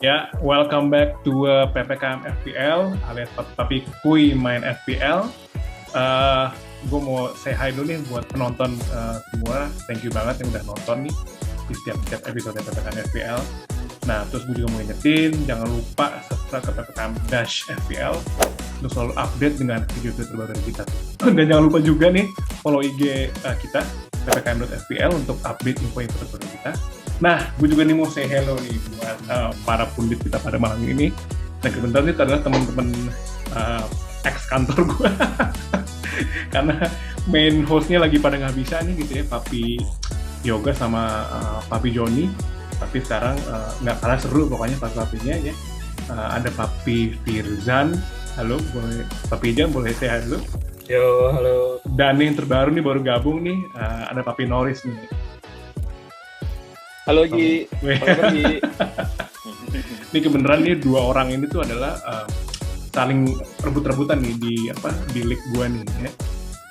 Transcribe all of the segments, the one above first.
Ya, welcome back to PPKM FPL alias Papi Kui main FPL. Gue mau say hi dulu nih buat penonton semua. Thank you banget yang udah nonton nih di setiap episode PPKM FPL. Nah, terus gue juga mau ingetin, jangan lupa subscribe ke PPKM Dash FPL untuk selalu update dengan video-video terbaru dari kita. Dan jangan lupa juga nih follow IG kita ppkm.fpl untuk update info-info terbaru kita. Nah, gue juga nih mau say hello nih buat para pundit kita pada malam ini. Nah, kebetulan itu adalah teman-teman ex kantor gue. Karena main hostnya lagi pada nggak bisa nih gitu ya, Papi Yoga sama Papi Joni. Tapi sekarang nggak kalah seru pokoknya Papinya ya. Ada Papi Firzan. Halo, boleh Papi Jan boleh say hi dulu. Yo, halo. Dan yang terbaru nih baru gabung nih, ada Papi Norris nih. Halo Gi. Halo Gi. Ini kebenaran nih dua orang ini tuh adalah saling rebut-rebutan nih di league gua nih ya.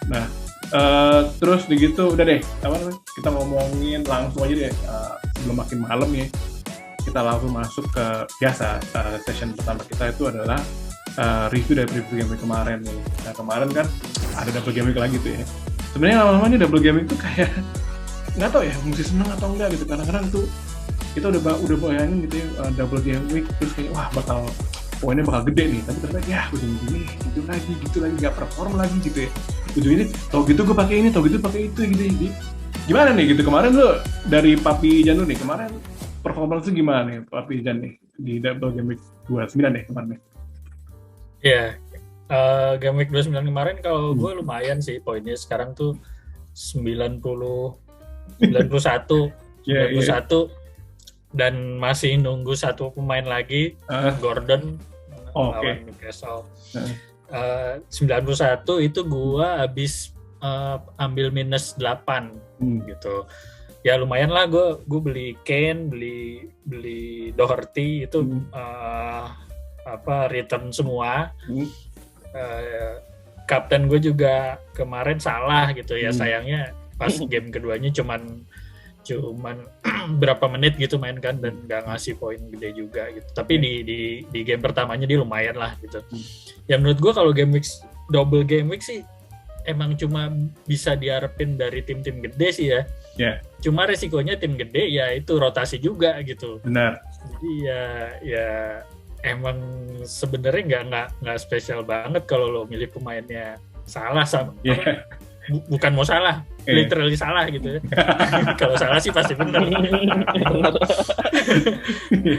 Nah, terus begitu udah deh, kita ngomongin langsung aja deh sebelum makin malam ya. Kita langsung masuk ke biasa session pertama kita itu adalah review dari preview game week kemarin nih. Nah, kemarin kan ada double game week lagi tuh ya. Sebenarnya lama-lama nih double game week tuh kayak nggak tahu ya mesti seneng atau enggak gitu, kadang-kadang tuh kita udah bayangin gitu ya double game week terus kayak wah poinnya bakal gede nih, tapi ternyata ya ujung-ujungnya gitu lagi nggak perform lagi gitu ya, ujungnya tau gitu gue pakai ini, tau gitu pakai itu gitu. Jadi gimana nih gitu kemarin lo dari Papi Jan nih kemarin performance gimana nih Papi Jan nih di double game week 29 nih kemarin nih? Iya, game week 29 kemarin kalau gue lumayan sih poinnya, sekarang tuh 91 dan masih nunggu satu pemain lagi, Gordon lawan Newcastle. 91 itu gua habis ambil minus 8 gitu. Ya lumayan lah, gue beli Kane, beli Doherty itu return semua. Kapten gue juga kemarin salah gitu ya, sayangnya pas game keduanya cuman berapa menit gitu main kan, dan nggak ngasih poin gede juga gitu. Tapi di game pertamanya dia lumayan lah gitu. Ya menurut gue kalau double game week sih emang cuma bisa diharapin dari tim-tim gede sih ya. Yeah. Cuma resikonya tim gede ya itu rotasi juga gitu. Benar. Jadi ya emang sebenarnya nggak spesial banget kalau lo milih pemainnya salah sama. Yeah. Bukan mau salah, literally salah gitu ya. Kalau salah sih pasti benar.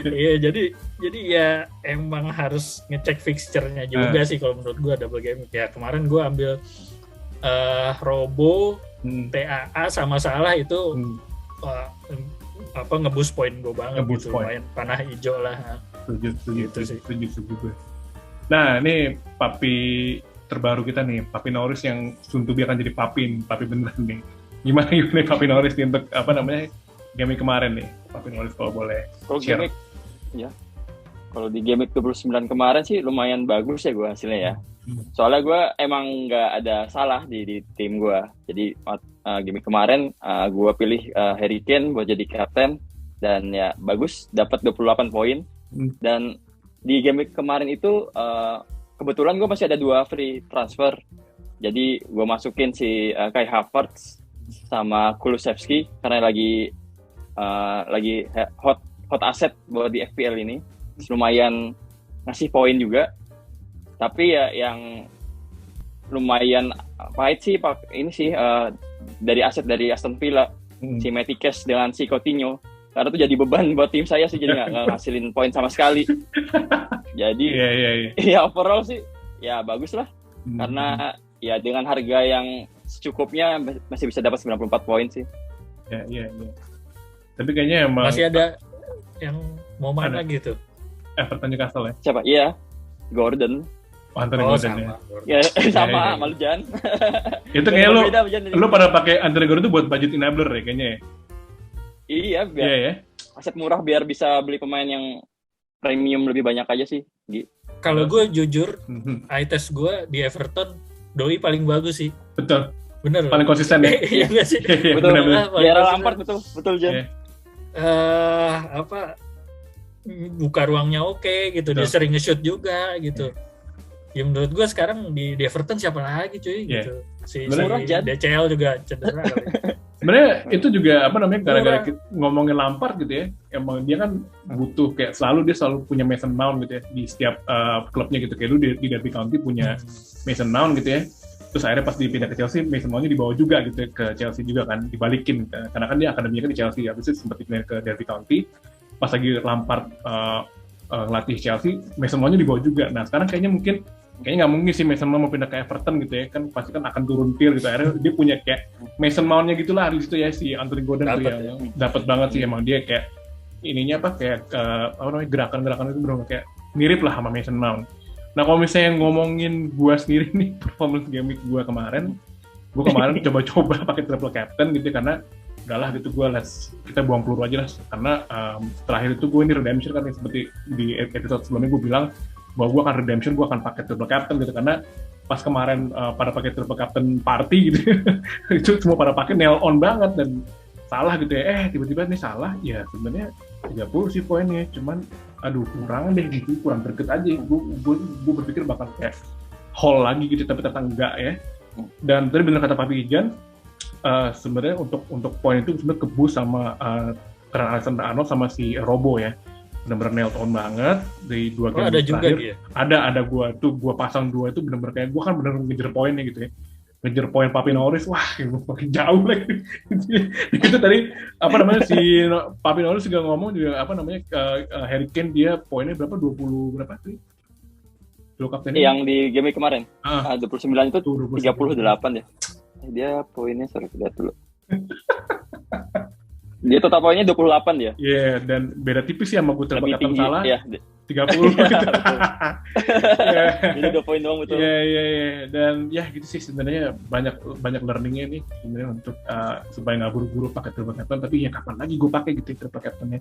Iya, jadi ya emang harus ngecek fixture-nya juga sih kalau menurut gue double game. Ya kemarin gue ambil Robo, TAA sama Salah itu ngeboost poin gue banget gitu. Lumayan panah hijau lah. Setuju. Nah, ini Papi terbaru kita nih, Papi Norris yang soon to be akan jadi Papi beneran nih. Gimana Papi Norris nih untuk game kemarin nih, Papi Norris kalau boleh share. Kalau di game 29 kemarin sih lumayan bagus ya gue hasilnya ya. Soalnya gue emang nggak ada salah di tim gue. Jadi game kemarin gue pilih Harry Kane buat jadi kapten dan ya bagus, dapat 28 poin. Dan di game kemarin itu kebetulan gue masih ada 2 free transfer. Jadi gue masukin si Kai Havertz sama Kulusevski karena lagi hot asset buat di FPL ini. Lumayan ngasih poin juga. Tapi ya yang lumayan pahit sih ini sih dari aset dari Aston Villa, si Matty Cash dengan si Coutinho. Karena itu jadi beban buat tim saya sih, jadi nggak ngasilin poin sama sekali. Jadi ya overall sih ya bagus lah. Karena ya dengan harga yang secukupnya masih bisa dapat 94 poin sih. Iya. Tapi kayaknya emang masih ada yang mau main lagi tuh. Everton Newcastle ya? Siapa? Iya, Gordon. Anthony Gordon sama. Ya sama malu Jan. Itu kayak lu pada pakai Anthony Gordon itu buat budget enabler ya kayaknya ya? Iya, biar aset murah biar bisa beli pemain yang premium lebih banyak aja sih. Kalau gue jujur, eye test gue di Everton, Doi paling bagus sih. Betul. Bener. Paling konsisten ya. Iya nggak sih? Betul. Biar Lampard betul Jan. buka ruangnya oke gitu. Dia sering nge-shoot juga gitu. Ya menurut gue sekarang di Everton siapa lagi cuy gitu. Si DCL juga cedera kali. Sebenarnya itu juga gara-gara ngomongin Lampard gitu ya. Emang dia kan butuh kayak dia selalu punya Mason Mount gitu ya di setiap klubnya gitu. Kayak dulu di Derby County punya Mason Mount gitu ya. Terus akhirnya pas dipindah ke Chelsea, Mason Mount-nya dibawa juga gitu ke Chelsea juga kan, dibalikin karena kan dia akademinya kan di Chelsea, habis itu sempat dipindah ke Derby County. Pas lagi Lampard latih Chelsea, Mason Mount-nya dibawa juga. Nah sekarang kayaknya nggak mungkin sih Mason Mount mau pindah ke Everton gitu ya, kan pasti kan akan turun tier gitu. Akhirnya dia punya kayak Mason Mount-nya gitulah di situ ya, si Anthony Gordon tuh ya, dapat banget sih emang dia kayak ininya gerakan-gerakan itu benar kayak mirip lah sama Mason Mount. Nah kalau misalnya ngomongin gue sendiri nih performance game gue kemarin coba-coba pakai triple captain gitu karena udahlah gitu kita buang peluru aja lah karena terakhir itu gue ini redemption kan seperti di episode sebelumnya gue bilang bahwa gue akan redemption, gue akan pakai triple captain gitu karena pas kemarin pada pakai triple captain party gitu itu semua pada pakai nail on banget dan salah gitu ya, tiba-tiba nih salah ya sebenarnya 30 sih poinnya, cuman aduh kurang deh gitu, kurang deket aja. Gue berpikir bakal kayak haul lagi gitu, tapi ternyata enggak ya. Dan tadi benar kata Papi Ijan, sebenarnya untuk poin itu sebenarnya kebus sama Trent Alexander-Arnold sama si Robo ya, benar-benar nailed on banget di 2 game ada juga terakhir. Dia? Ada gue pasang 2 itu benar-benar kayak gue kan benar ngejar poinnya gitu ya. Ngejar poin Papi Norris, wah makin jauh lagi. Itu tadi si Papi Norris juga ngomong juga Harry Kane dia poinnya berapa 20 berapa sih? Yang di game kemarin 29 itu 38 ya. Dia poinnya lihat dulu. Dia total poinnya 28 dia. Iya, dan beda tipis sih sama gue terbakat salah. Iya. 30 gitu. Jadi 2 poin doang betul. Iya. Dan ya gitu sih sebenarnya banyak learningnya nih sebenarnya untuk supaya nggak buru-buru pakai triple captain, tapi ya kapan lagi gue pakai gitu triple captainnya.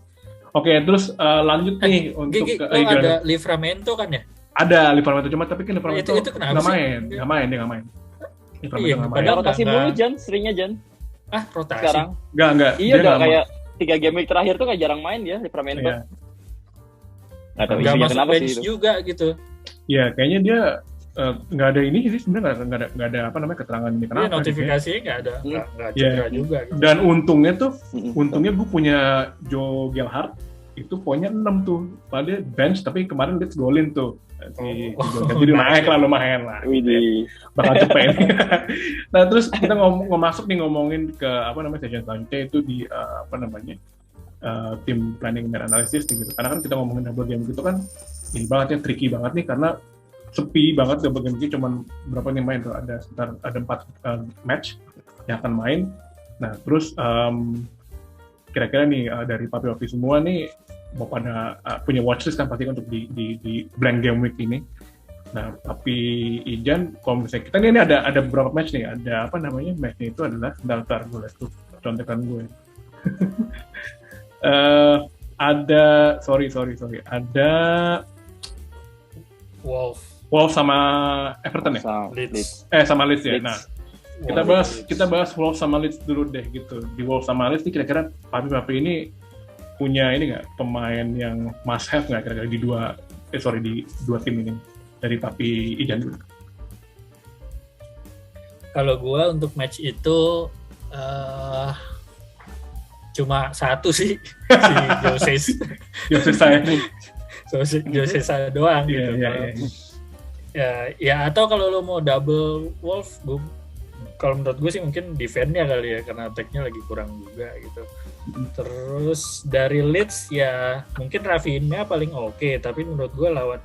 Oke, terus lanjut nih untuk ada Livramento kan ya? Ada Livramento cuma tapi kan Livramento itu nggak main. Iya, padahal rotasi mulu seringnya Jan. Rotasi. Sekarang. Enggak. Iya udah kayak 3 game week terakhir tuh kayak jarang main dia Livramento. Iya. Nggak masuk bench juga gitu. Iya, kayaknya dia nggak ada ini sih sebenarnya nggak ada keterangan ini kenapa. Iya, notifikasinya nggak ada, nggak cedera juga. Gitu. Dan untungnya gue punya Joe Gelhardt itu poinnya 6 tuh, padahal bench tapi kemarin Leeds golin tuh. Jadi naik lah lumayan lah. Bakal cepet. Nah terus kita ngomongin ke session selanjutnya itu di tim planning dan analisis gitu. Karena kan kita ngomongin double game gitu kan ini banget ya, tricky banget nih karena sepi banget double game ini, cuman berapa nih main tuh, ada 4 match yang akan main. Nah terus kira-kira nih dari papi-papi semua nih mau pada punya watchlist kan pasti untuk di blank game week ini. Nah tapi Ijan kalau misalnya kita ini ada beberapa match nih, ada matchnya itu adalah daftar gue lihat tuh contekan gue. Ada ada Wolves sama Everton ya? Sama Leeds ya. Nah, kita bahas Wolves sama Leeds dulu deh gitu. Di Wolves sama Leeds nih kira-kira papi-papi ini punya ini nggak pemain yang must have nggak kira-kira di dua tim ini dari Papi Ijan dulu? Kalau gue untuk match itu cuma satu sih, si Jose saya doang gitu. Ya atau kalau lo mau double Wolf, kalau menurut gue sih mungkin defense-nya kali ya, karena attack-nya lagi kurang juga gitu. Terus dari Leeds ya mungkin Rafinha paling oke, tapi menurut gue lawan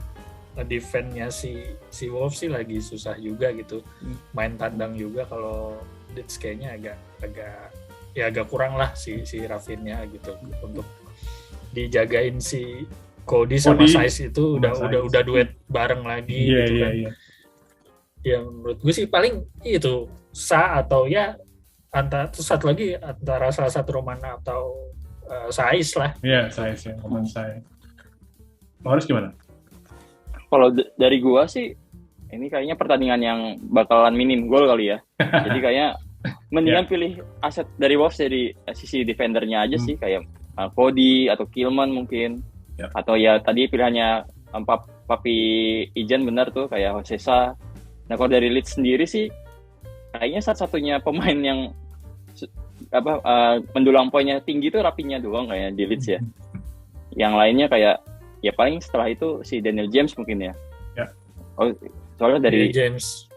defense-nya si Wolves sih lagi susah juga gitu. Main tandang juga kalau Leeds kayaknya agak kurang lah si Rafinha gitu untuk dijagain si Cody sama Saiz itu udah duet bareng lagi gitu kan. Ya menurut gue sih paling itu atau ya terus satu lagi antara salah satu Romana atau Saiz lah. Iya, Saiz ya, Roman Saiz. Harus gimana? Kalau dari gua sih ini kayaknya pertandingan yang bakalan minim gol kali ya. Jadi kayaknya mendingan pilih aset dari Wolves dari sisi defendernya aja sih, kayak Cody atau Kilman mungkin. Ya. Atau ya tadi pilihannya Papi Ijan benar tuh kayak Hosesa. Nah kalau dari Leeds sendiri sih kayaknya satu-satunya pemain yang mendulang poinnya tinggi tuh Rafinha doang kayaknya di Leeds ya. Yang lainnya kayak ya paling setelah itu si Daniel James mungkin ya. Ya. Oh, soalnya dari James.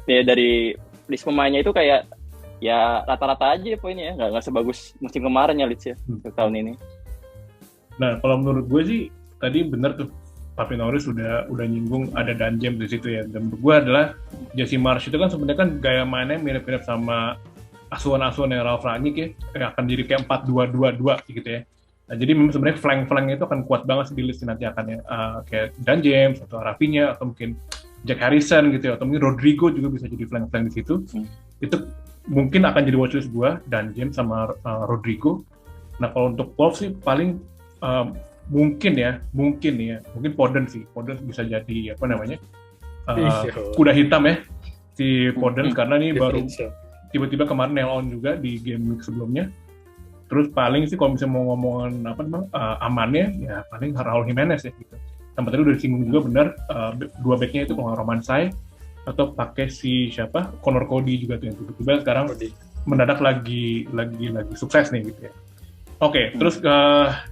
Ya dari list pemainnya itu kayak ya rata-rata aja poinnya ya, nggak sebagus musim kemarin ya Leeds ya tahun ini. Nah kalau menurut gue sih tadi bener tuh Papi Norris udah nyinggung ada Dan James di situ ya. Dan menurut gue adalah Jesse Marsch itu kan sebenarnya kan gaya mainnya mirip-mirip sama asuhan-asuhan yang Ralf Rangnick ya, yang akan jadi kayak 4-2-2-2 gitu ya. Nah, jadi memang sebenarnya flank itu akan kuat banget di list nanti akan ya, kayak Dan James atau Rafinha atau mungkin Jack Harrison gitu ya, atau mungkin Rodrigo juga bisa jadi flank di situ. Itu mungkin akan jadi watchlist gue, Dan James sama Rodrigo. Nah kalau untuk Wolves sih paling mungkin Foden bisa jadi apa namanya kuda hitam ya si Foden karena ini baru tiba-tiba kemarin nail on juga di game week sebelumnya. Terus paling sih kalau misalnya mau ngomongin amannya ya paling Raul Jimenez ya gitu. Yang tadi udah disinggung juga benar dua backnya itu kalau Romansai atau pakai si siapa Conor Cody juga tuh yang tiba-tiba sekarang mendadak lagi sukses nih gitu ya. Oke, terus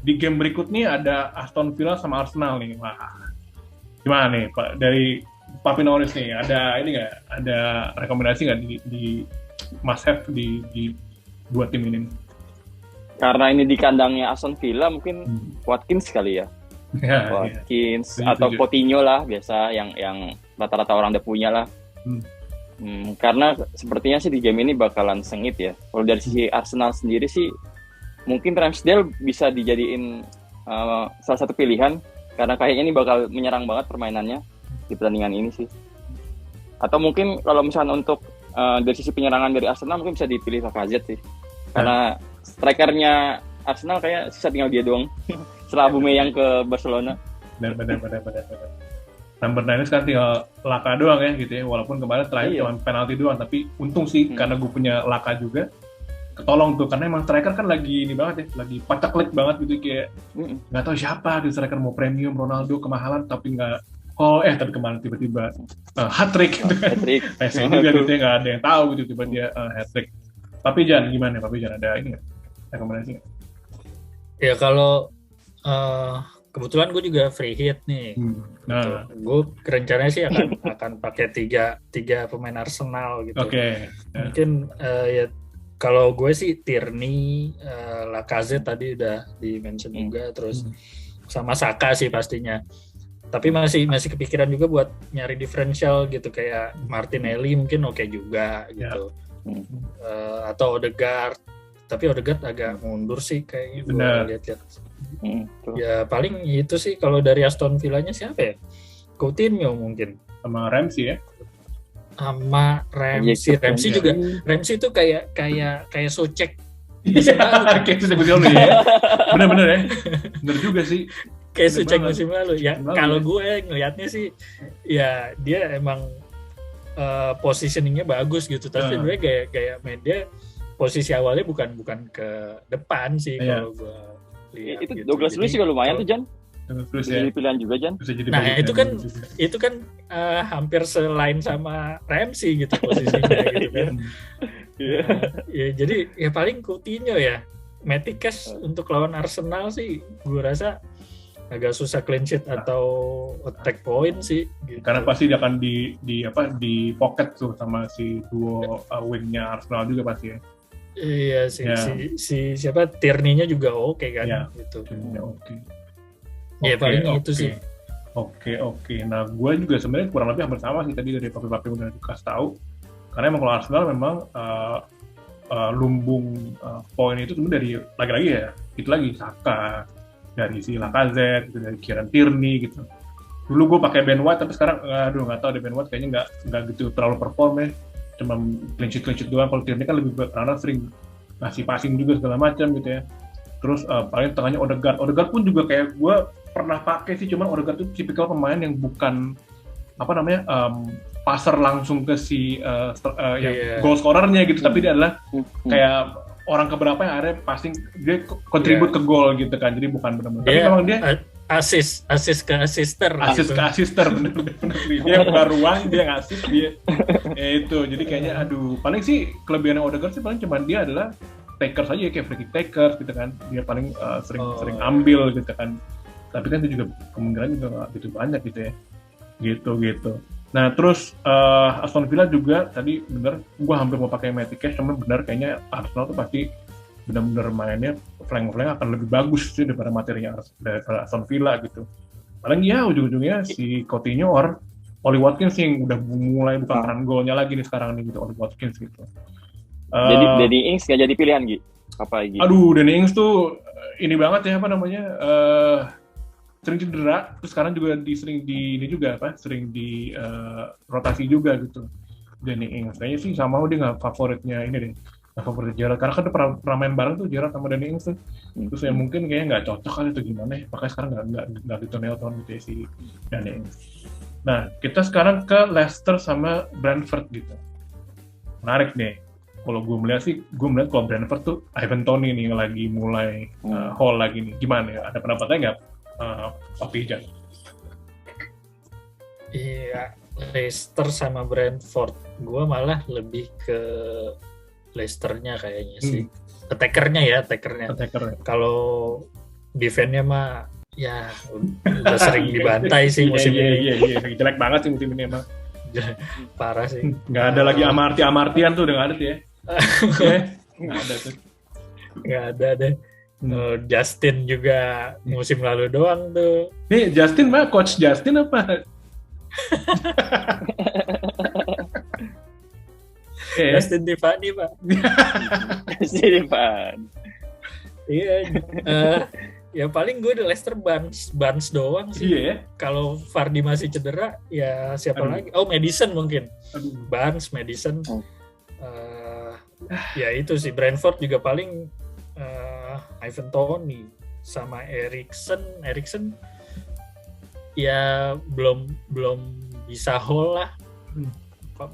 di game berikutnya ada Aston Villa sama Arsenal nih. Wah, gimana nih Pak dari Papi Norris nih? Ada ini nggak? Ada rekomendasi nggak di must have di dua tim ini? Karena ini di kandangnya Aston Villa mungkin Watkins kali ya. Watkins atau Coutinho lah biasa yang rata-rata orang udah punya lah. Karena sepertinya sih di game ini bakalan sengit ya. Kalau dari sisi Arsenal sendiri sih mungkin Ramsdale bisa dijadiin salah satu pilihan karena kayaknya ini bakal menyerang banget permainannya di pertandingan ini sih. Atau mungkin kalau misalnya untuk dari sisi penyerangan dari Arsenal mungkin bisa dipilih Lacazette sih. Karena strikernya Arsenal kayak sisa tinggal dia doang setelah Aubameyang ke Barcelona. Benar. Number 9 sekarang tinggal Laka doang ya gitu ya. Walaupun kemarin terakhir cuma penalti doang, tapi untung sih karena gue punya Laka juga ketolong tuh karena emang striker kan lagi ini banget ya, lagi pacaklik banget gitu kayak nggak tahu siapa di striker mau premium Ronaldo kemahalan tapi nggak tapi kemarin tiba-tiba hat-trick gitu kan. Messi juga gitu ya nggak ada yang tahu gitu tiba dia hat-trick. Tapi Jan gimana Papi Jan ada ini nggak rekomendasi nggak? Ya kalau kebetulan gue juga free hit nih. Nah, gue rencananya sih akan pakai tiga pemain Arsenal gitu. Oke. Mungkin ya kalau gue sih Tierney, Lacazette tadi udah di-mention juga, terus sama Saka sih pastinya. Tapi masih kepikiran juga buat nyari differential gitu kayak Martinelli mungkin oke juga gitu. Atau Odegaard. Tapi Odegaard agak mundur sih kayak gitu lihat-lihat. Ya paling itu sih kalau dari Aston Villa-nya siapa ya? Coutinho mungkin. Sama Ramsey ya. Sama Ramsey juga. Ramsey itu kayak Socek. Kayak Socek musim lalu ya. Bener ya. Bener juga sih. Kayak Socek musim lalu ya. Kalau gue ngelihatnya sih ya dia emang positioningnya bagus gitu. Tapi sebenarnya kayak main dia posisi awalnya bukan ke depan sih kalau gue lihat. Itu gitu. Douglas Luiz juga lumayan tuh Jan. Terus bisa jadi pilihan juga Jan. Nah itu kan hampir selain sama Ramsey gitu posisinya gitu kan. Ya jadi ya paling Coutinho ya. Maticas untuk lawan Arsenal sih gue rasa agak susah clean sheet atau attack point sih gitu. Karena pasti dia akan di pocket tuh sama si duo wingnya Arsenal juga pasti ya. Iya si siapa Tierney-nya juga oke kan gitu. Ya paling itu sih. Oke. Nah, gue juga sebenarnya kurang lebih hampir sama sih tadi dari papi-papi udah dikasih tahu. Karena emang kalau Arsenal memang lumbung poin itu sebenarnya dari lagi-lagi ya. Itu lagi Saka, dari si Lacazette, gitu, dari Kieran Tierney gitu. Dulu gue pakai Ben White tapi sekarang nggak tahu deh Ben White kayaknya nggak gitu terlalu perform ya. Cuma clean sheet doang. Kalau Tierney kan lebih karena sering ngasih passing juga segala macam gitu ya. Terus paling tengahnya Odegaard pun juga kayak gue pernah pakai sih, cuman Odegaard itu tipikal pemain yang bukan passer langsung ke si goal scorernya gitu, tapi dia adalah kayak orang keberapa yang akhirnya passing dia kontribut ke gol gitu kan, jadi bukan benar-benar. Tapi memang dia asis ke asister. Asis gitu. ke asister, bener. Dia buka ruang, dia ngasih, dia itu. Jadi kayaknya aduh, paling sih kelebihan Odegaard sih paling cuma dia adalah taker saja, kayak free kick taker gitu kan. Dia paling sering ambil gitu kan. Tapi kan itu juga kemungkinan juga nggak gitu banyak gitu ya. Gitu. Nah terus Aston Villa juga tadi bener, gue hampir mau pakai Matty Cash, cuman bener kayaknya Arsenal tuh pasti benar-benar mainnya flank akan lebih bagus sih daripada materinya daripada Aston Villa gitu. Paling ya ujung-ujungnya si Coutinho or Oli Watkins yang udah mulai buka keran golnya lagi nih sekarang nih gitu, Oli Watkins gitu. Jadi Danny Ings nggak jadi pilihan Gi? Apa lagi? Aduh, Danny Ings tuh ini banget ya, apa namanya, sering cedera, terus sekarang juga sering di rotasi juga gitu. Danny Ings kayaknya sih sama dia nggak favoritnya ini deh. Favorit Gerrard, karena kan udah pernah main bareng tuh Gerrard sama Danny Ings tuh. Terus ya mungkin kayaknya nggak cocok kali itu gimana ya, makanya sekarang nggak gitu Nelson gitu ya si Danny Ings. Nah kita sekarang ke Leicester sama Brentford gitu, menarik nih. Kalau gue melihat kalau Brentford tuh Ivan Toney nih lagi mulai haul lagi nih, gimana ya, ada pendapatnya nggak Pak Pijan? Iya, Leicester sama Brentford, gue malah lebih ke Leicester-nya kayaknya sih. Attackernya. Kalau defense-nya mah ya udah sering dibantai sih musim ini. Iya, jelek banget sih musim ini emang. Parah sih. Nggak ada lagi Amartyan tuh, udah nggak ada tuh ya. Nggak ada tuh. Nggak ada deh. Justin juga musim lalu doang tuh. Nih Justin mah, coach Justin apa? Justin Tiffany Pak. Justin Tiffany. Iya. Ya paling gue di Leicester Barnes doang sih. Iya ya. Kalau Vardy masih cedera, ya siapa lagi? Oh, Maddison mungkin. Barnes, Maddison. Ya itu sih. Brentford juga paling Ivan Toney sama Eriksen. Ya belum bisa haul lah.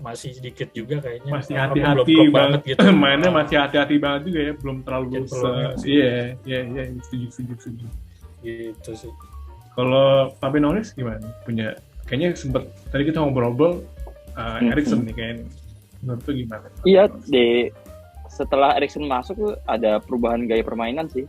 Masih sedikit juga kayaknya. Masih hati-hati banget gitu. Mainnya masih hati-hati banget juga ya, belum terlalu iya, setuju. Gitu sih. Kalau Fabian Norris gimana? Punya kayaknya sempet tadi kita ngobrol Eriksen nih kayaknya. Menurut lu gimana? Iya, setelah Eriksen masuk tuh ada perubahan gaya permainan sih.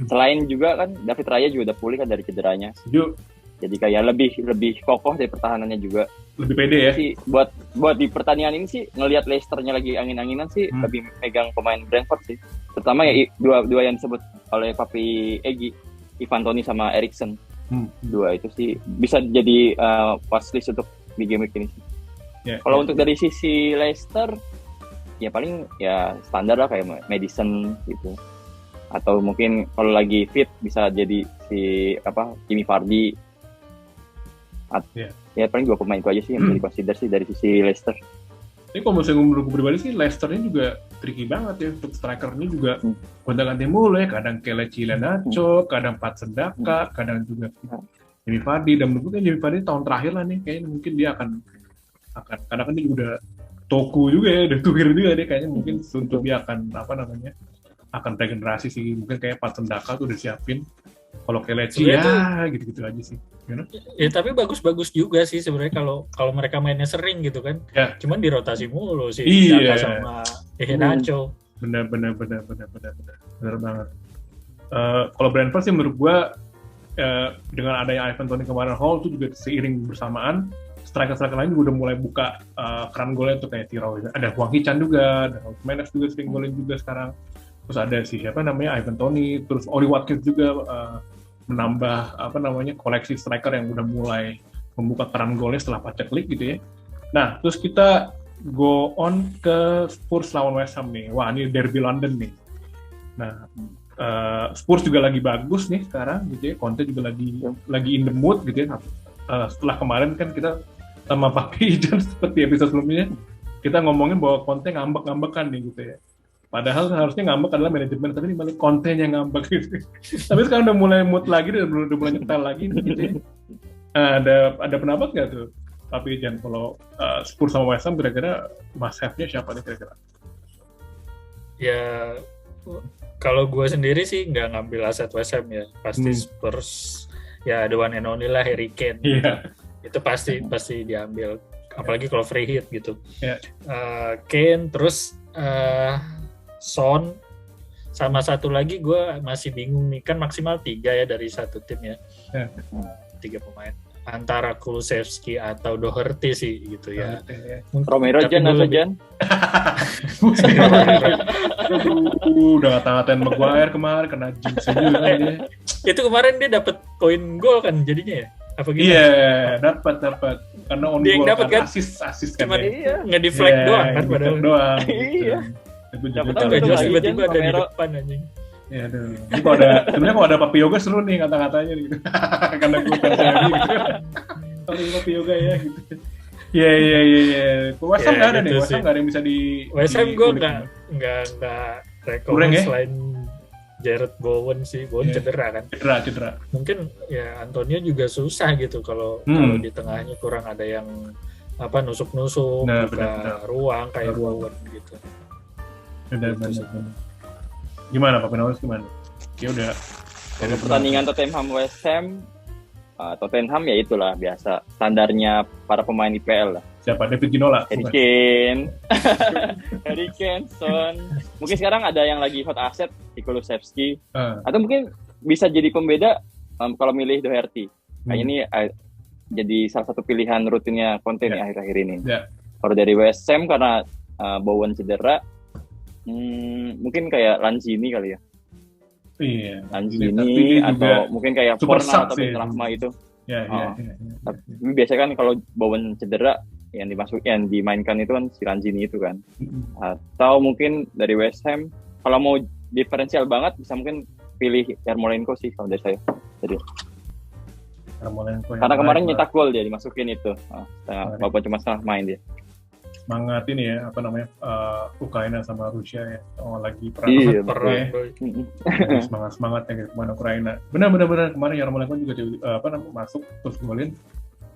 Selain juga kan David Raya juga udah pulih kan dari cederanya. Setuju. Jadi kayak lebih kokoh dari pertahanannya juga. Lebih pede ya. Sih buat di pertandingan ini sih ngelihat Leicester-nya lagi angin-anginan sih lebih megang pemain Brentford sih. Terutama ya dua yang disebut oleh Papi Egy, Ivan Toney sama Eriksen. Dua itu sih bisa jadi watchlist untuk di game week ini sih. Kalau untuk dari sisi Leicester ya paling ya standar lah kayak Maddison gitu. Atau mungkin kalau lagi fit bisa jadi Jimmy Vardy. Ya paling 2 pemain itu aja sih yang bisa di-consider sih dari sisi Leicester. Tapi kalau misalnya menurut gue pribadi sih Leicester-nya juga tricky banget ya, untuk striker-nya juga gonta-ganti mulu ya, kadang Kelechi Iheanacho, kadang Pat Sendaka, kadang juga Jimmy Vardy. Dan menurut gue Jimmy Vardy tahun terakhir lah nih kayaknya mungkin dia akan karena kan dia juga udah toku juga ya, udah tuhir juga dia kayaknya, mungkin untuk dia akan akan regenerasi sih, mungkin kayak Pat Sendaka tuh udah siapin. Kalau Kelechi ya gitu-gitu aja sih. Ya tapi bagus-bagus juga sih sebenarnya kalau mereka mainnya sering gitu kan. Ya. Cuman dirotasi mulu sih. Iya. Sama Iheanacho. Benar banget. Kalau Brentford sih menurut gua dengan adanya Ivan Toney kemarin haul itu juga seiring bersamaan striker-striker lain juga udah mulai buka keran golnya tuh kayak Tiro. Ada Hwang Hee-chan juga, ada Menes juga sering golin juga sekarang. Terus ada siapa namanya Ivan Toney, terus Oli Watkins juga menambah koleksi striker yang udah mulai membuka keran golnya setelah paceklik gitu ya. Nah, terus kita go on ke Spurs lawan West Ham nih. Wah, ini derby London nih. Nah, Spurs juga lagi bagus nih sekarang gitu ya. Conte juga lagi in the mood gitu ya. Setelah kemarin kan kita sama Pak Pijan seperti episode sebelumnya, kita ngomongin bahwa Conte ngambek-ngambekan nih gitu ya. Padahal harusnya ngambek adalah manajemen, tapi ini malah Conte-nya ngambek gitu. Tapi sekarang udah mulai mood lagi, udah mulai nyetel lagi gitu ya. Ada pendapat nggak tuh Pak Pijan kalau Spurs sama West Ham kira-kira must have-nya siapa nih kira-kira? Ya kalau gue sendiri sih nggak ngambil aset West Ham ya, pasti Spurs ya the one and only lah Harry Kane. Iya. Itu pasti diambil, apalagi kalau free hit gitu. Iya. Kane, terus Son, sama satu lagi gue masih bingung nih, kan maksimal 3 ya dari satu tim ya. 3 pemain antara Kulusevski atau Doherty sih gitu ya. Romero Jan atau Jan? Udah ngata-ngatain Maguire kemarin kena jinx juga dia. Itu kemarin dia dapat poin gol kan jadinya ya? Apa gitu? Iya, dapat karena on dia yang goal dapat kan? Asis kan. Cuma Iya. nge-deflect doang kan padahal. Doang. Iya. Dapat juga jelas tiba-tiba ada di depan anjing. Ya aduh. Ini sebenarnya kalau ada Papi Yoga seru nih kata-katanya gitu. Karena gue kan gitu. Kalau Papi Yoga ya gitu. Iya. West Ham nggak ada nih. West Ham nggak ada yang bisa di. West Ham gue nggak rekomend ya? selain Jared Bowen sih. Bowen cedera kan. Cedera. Mungkin ya Antonio juga susah gitu kalau di tengahnya kurang ada yang nusuk-nusuk, buka ruang kayak Bowen gitu. Benar. Gimana Pak Penaus gimana? Ya udah. Kalau pertandingan Tottenham West Ham, Tottenham ya itulah biasa standarnya para pemain IPL lah. Siapa? David Ginola? Harry Kane, Son. Mungkin sekarang ada yang lagi hot asset di Kulusevski. Atau mungkin bisa jadi pembeda kalau milih Doherty. Kayaknya ini jadi salah satu pilihan rutinnya Conte nih akhir-akhir ini. Kalau dari West Ham karena Bowen cedera, mungkin kayak Lanzini kali ya. Iya. Lanzini atau mungkin kayak Fornal atau Benrahma itu. Iya. Tapi biasanya kan kalau Bowen cedera yang dimainkan itu kan si Lanzini itu kan. Atau mungkin dari West Ham kalau mau diferensial banget bisa mungkin pilih Yarmolenko sih kalau dari saya. Jadi karena kemarin nyetak gol dia dimasukin itu. Walaupun cuma setengah main dia. Semangat ini ya, Ukraina sama Rusia ya, lagi perang. Iya, semangatnya gitu kemana Ukraina. Benar kemarin Yarmolenko juga masuk terus golin.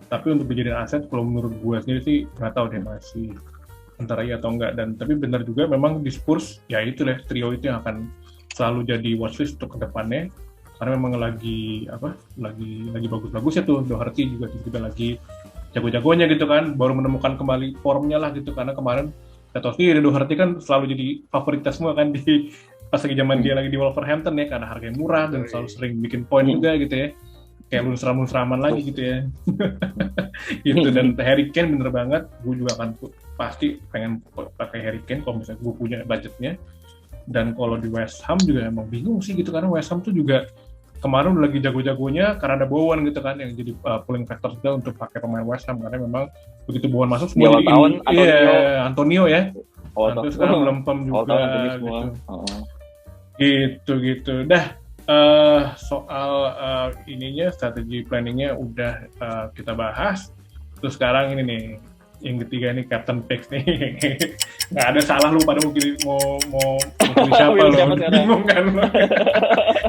Tapi untuk dijadiin aset, kalau menurut gue sendiri sih nggak tahu deh masih antara iya atau enggak. Dan tapi benar juga memang di Spurs ya itu lah trio itu yang akan selalu jadi watchlist untuk kedepannya. Karena memang lagi bagus-bagus ya tuh. Doherty juga lagi jago-jagonya gitu kan, baru menemukan kembali formnya lah gitu, karena kemarin kita tahu sendiri Doherty kan selalu jadi favorit kita semua kan di pas lagi zaman dia lagi di Wolverhampton ya, karena harganya murah dan selalu sering bikin poin juga gitu ya, kayak lunsram-lunsraman lagi gitu ya. Gitu. Dan Harry Kane bener banget, gue juga akan pasti pengen pakai Harry Kane kalau misalnya gue punya budgetnya. Dan kalau di West Ham juga emang bingung sih gitu, karena West Ham tuh juga kemarin udah lagi jago-jagonya karena ada Bowen gitu kan yang jadi pulling factor juga untuk pakai pemain West Ham, karena memang begitu Bowen masuk semua Antonio ya. Antonio sekarang melempem juga gitu. Dah soal ininya strategi planningnya udah kita bahas. Terus sekarang ini nih yang ketiga ini Captain Picks nih. Nggak ada salah lu pada mau pilih siapa lo, bingung kan lo.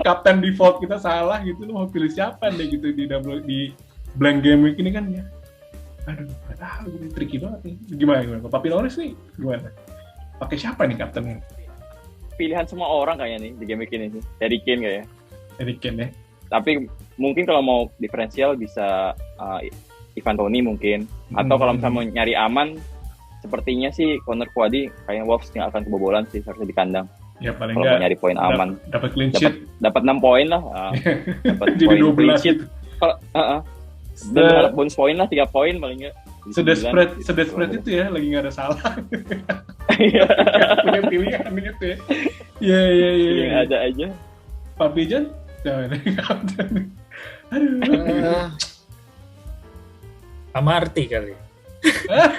Captain default kita salah gitu, lu mau pilih siapa deh gitu di blank game week ini kan ya. Aduh, nggak tahu, ini tricky banget nih. Gimana? Papi Norris nih gimana? Pakai siapa nih Captain? Pilihan semua orang kayaknya nih di game week ini sih. Harry Kane kayaknya. Harry Kane ya. Tapi mungkin kalau mau diferensial bisa Ivan Toney mungkin, atau kalau misalnya mau nyari aman, sepertinya sih Connor Kwadi kayaknya Wolves nggak akan kebobolan sih, harusnya di kandang. Ya paling kalau mau nyari poin aman. Dapat clean sheet. Dapat 6 poin lah. Dapat jadi poin 12 clean sheet. Kalau dan bonus poin lah 3 poin paling nggak. Sedesperate itu ya, lagi nggak ada salah. Punya pilihan gitu ya. Iya. Yang ada aja. Papi Jan, aduh. Amarty kali.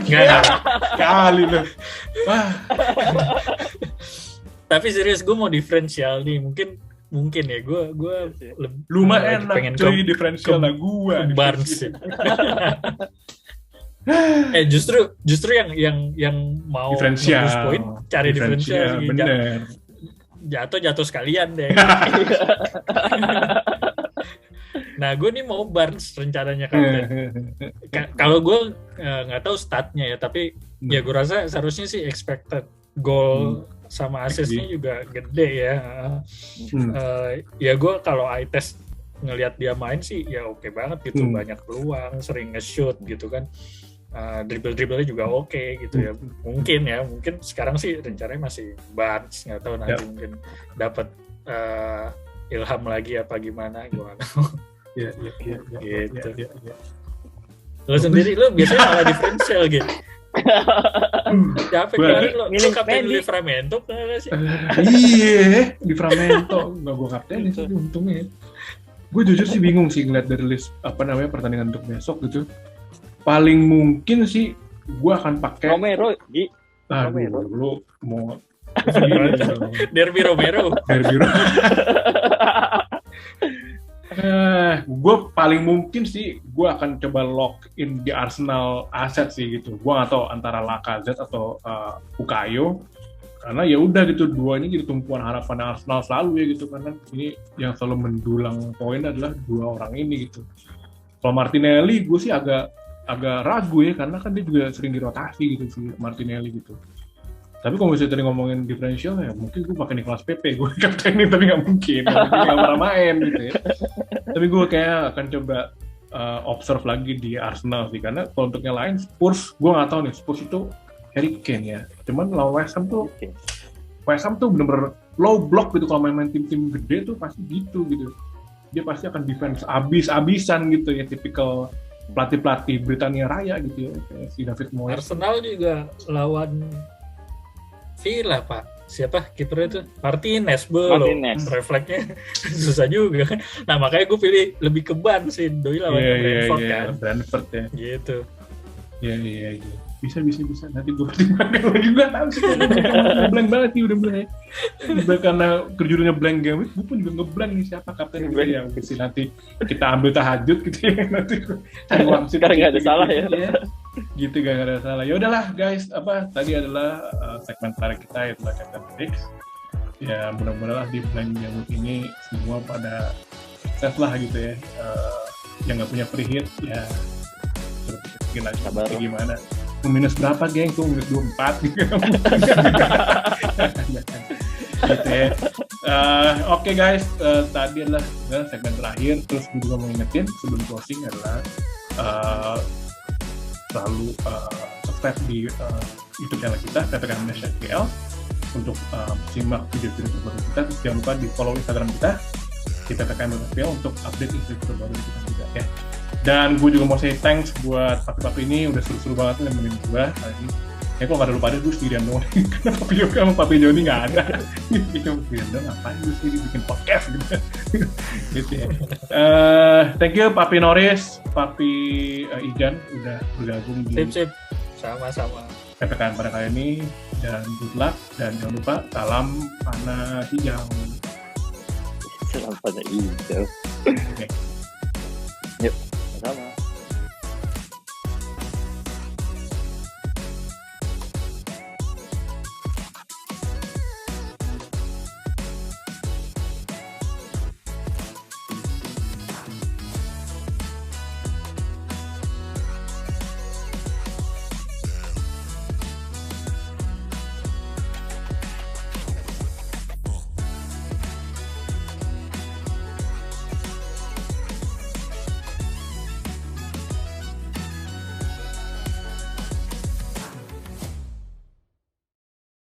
Nggak kali loh. Tapi serius gue mau diferensial nih, mungkin ya gue lu mah enak cuy diferensial lah gue Barnes sih. justru yang mau diferensial poin cari diferensial bener. Jatuh sekalian deh. Nah gue nih mau Barnes rencananya kan. Kalau gue nggak tahu statnya ya, tapi ya gue rasa seharusnya sih expected goal sama assist-nya juga gede ya. Ya gue kalau eye test ngelihat dia main sih ya oke banget gitu, banyak peluang, sering nge-shoot gitu kan. Dribble-dribblenya juga oke gitu ya. Mungkin sekarang sih rencananya masih Barnes, nggak tahu nanti mungkin dapat ilham lagi apa gimana gitu. Lo sendiri lo biasanya malah diferensial gitu. Capek kali lo kapten Livramento kan sih? Iya, Livramento nggak gue kapten sih untungnya. Gue jujur sih bingung sih ngeliat dari list pertandingan untuk besok gitu. Paling mungkin sih gue akan pakai Romero. Lu mau Derby Romero. Gue paling mungkin sih gue akan coba lock in di Arsenal aset sih gitu. Gue nggak tahu antara Lacazette atau Bukayo, karena ya udah gitu duanya jadi tumpuan harapan Arsenal selalu ya gitu, karena ini yang selalu mendulang poin adalah dua orang ini gitu. Kalau Martinelli gue sih agak ragu ya, karena kan dia juga sering dirotasi gitu si Martinelli gitu. Tapi kalau misalnya tadi ngomongin diferensial ya mungkin gue pakai Nicolas Pepe, gue kaptenin, tapi nggak mungkin nggak pernah main gitu ya. Tapi gue kayak akan coba observe lagi di Arsenal sih, karena kalau untuk yang lain Spurs gue nggak tahu nih, Spurs itu Harry Kane ya, cuman lawan West Ham tuh bener-bener low block gitu. Kalau main tim-tim gede tuh pasti gitu dia pasti akan defense abis-abisan gitu ya, tipikal pelatih Britania Raya gitu ya, kayak si David Moyes. Arsenal juga lawan Villa Pak, siapa kipernya itu? Martinez. Refleksnya susah juga kan. Nah makanya gue pilih lebih ke Ban sih, doi lawan Brentford kan. Brentford ya. Gitu. Iya. Bisa. Nanti gue pertimbangkan. Gue juga tahu sih. Ngeblank banget sih udah mulai. Karena kerjanya blank game, gue pun juga ngeblank nih siapa kapten gitu yang bisa nanti kita ambil tahajud gitu ya. Nanti cari wangsit. Karena nggak ada salah ya. Gitu gak ada salah. Ya udahlah guys, tadi adalah segmen terakhir kita, yaitu Captain Picks. Ya mudah-mudahan di bulan yang ini semua pada sukses lah gitu ya. Yang nggak punya free hit ya terus pikir lagi gimana. Minus berapa geng tuh? Minus 24 gitu ya. Oke guys, tadi adalah segmen terakhir. Terus gue juga mau ingetin sebelum closing adalah selalu subscribe di YouTube channel kita PPKM Indonesia FPL untuk simak video-video terbaru kita. Terus jangan lupa di follow Instagram kita di PPKM FPL untuk update info terbaru kita juga ya. Dan gue juga mau say thanks buat papi-papi ini, udah seru-seru banget nemenin gue hari ini. Ya kalau nggak ada lupa deh, gue sendirian doang. Karena papi Yoga sama papi Joni nggak ada. Kita sendirian doang, ngapain gue sendiri bikin podcast gitu. Gitu ya. Thank you Papi Norris, Papi Ijan udah bergabung di Sip. Sama-sama. PPKM pada kali ini. Dan good luck, dan jangan lupa salam panah hijau. Salam panah hijau. Okay. Yuk, sama.